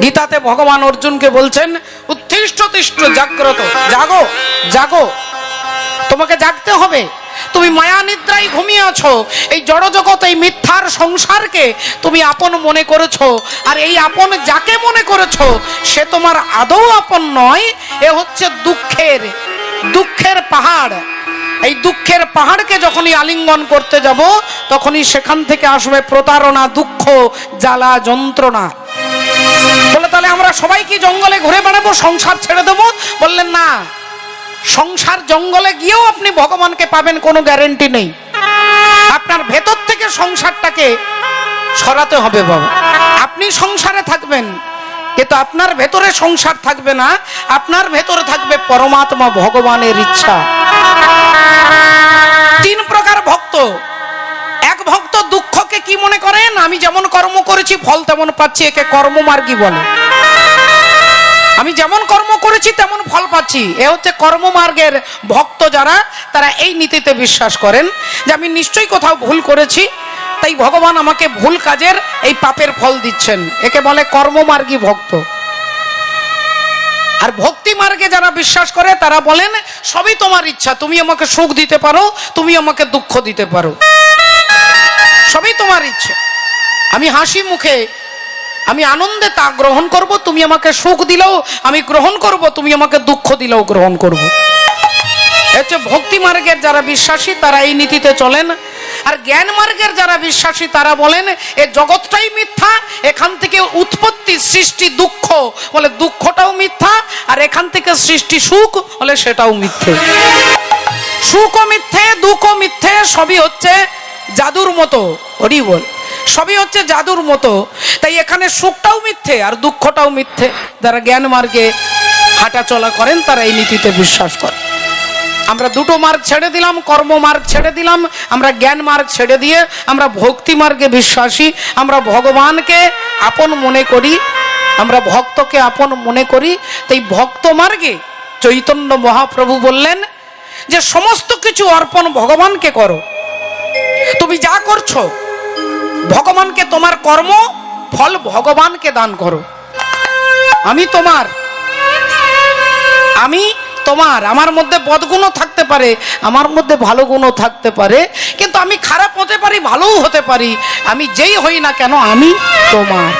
গীতাতে ভগবান অর্জুনকে বলছেন, উত্তিষ্ঠ তিষ্ঠ জাগ্রত, জাগো জাগো, তোমাকে জাগতে হবে। তুমি মায়া নিদ্রায় ঘুমিয়ে আছো, এই জড় জগৎ, এই মিথ্যার সংসারকে তুমি আপন মনে করেছো। আর এই আপন যাকে মনে করেছো সে তোমার আদৌ আপন নয়, এ হচ্ছে দুঃখের পাহাড়। এই দুঃখের পাহাড়কে যখনই আলিঙ্গন করতে যাব তখনই সেখান থেকে আসবে প্রতারণা, দুঃখ, জ্বালা, যন্ত্রণা। বলে তাহলে আমরা সবাই কি জঙ্গলে ঘুরে বেড়াবো, সংসার ছেড়ে দেবো? বললেন না, সংসার জঙ্গলে গিয়েও আপনি ভগবানকে পাবেন কোনো গ্যারেন্টি নেই। আপনার ভেতর থেকে সংসারটাকে সরাতে হবে বাবা। আপনি সংসারে থাকবেন কিন্তু আপনার ভেতরে সংসার থাকবে না, আপনার ভেতরে থাকবে পরমাত্মা ভগবানের ইচ্ছা। তিন প্রকার ভক্ত। এক ভক্ত দুঃখকে কি মনে করেন, আমি যেমন কর্ম করেছি ফল তেমন পাচ্ছি, একে কর্মমার্গী বলে। আমি যেমন কর্ম করেছি তেমন ফল পাচ্ছি, এ হচ্ছে কর্মমার্গের ভক্ত যারা, তারা এই নীতিতে বিশ্বাস করেন যে আমি নিশ্চয়ই কোথাও ভুল করেছি, তাই ভগবান আমাকে ভুল কাজের এই পাপের ফল দিচ্ছেন, একে বলে কর্মমার্গী ভক্ত। আর ভক্তি মার্গে যারা বিশ্বাস করে তারা বলেন সবই তোমার ইচ্ছা, তুমি আমাকে সুখ দিতে পারো, তুমি আমাকে দুঃখ দিতে পারো, সবই তোমার ইচ্ছা। আমি হাসি মুখে, আমি আনন্দে তা গ্রহণ করব, তুমি আমাকে সুখ দিলেও আমি গ্রহণ করব, তুমি আমাকে দুঃখ দিলেও গ্রহণ করব। হচ্ছে ভক্তি মার্গের যারা বিশ্বাসী তারা এই নীতিতে চলেন। আর জ্ঞান মার্গের যারা বিশ্বাসী তারা বলেন এ জগৎটাই মিথ্যা, এখান থেকে উৎপত্তি সৃষ্টি দুঃখ, বলে দুঃখটাও মিথ্যা, আর এখান থেকে সৃষ্টি সুখ, বলে সেটাও মিথ্যে। সুখও মিথ্যে, দুঃখও মিথ্যে, সবই হচ্ছে জাদুর মতো। হরি বল, সবই হচ্ছে জাদুর মতো। তাই এখানে সুখটাও মিথ্যে আর দুঃখটাও মিথ্যে। যারা জ্ঞান মার্গে হাঁটা চলা করেন তারা এই নীতিতে বিশ্বাস করে। আমরা দুটো মার্গ ছেড়ে দিলাম, কর্ম মার্গ ছেড়ে দিলাম, আমরা জ্ঞান মার্গ ছেড়ে দিয়ে আমরা ভক্তি মার্গে বিশ্বাসী। আমরা ভগবানকে আপন মনে করি, আমরা ভক্তকে আপন মনে করি। তাই ভক্ত মার্গে চৈতন্য মহাপ্রভু বললেন যে সমস্ত কিছু অর্পণ ভগবানকে করো। তুমি যা করছো ভগবানকে, তোমার কর্ম ফল ভগবানকে দান করো। আমি তোমার, আমার মধ্যে বদগুণও থাকতে পারে, আমার মধ্যে ভালো গুণও থাকতে পারে, কিন্তু আমি খারাপ হতে পারি, ভালোও হতে পারি। আমি যেই হই না কেন আমি তোমার।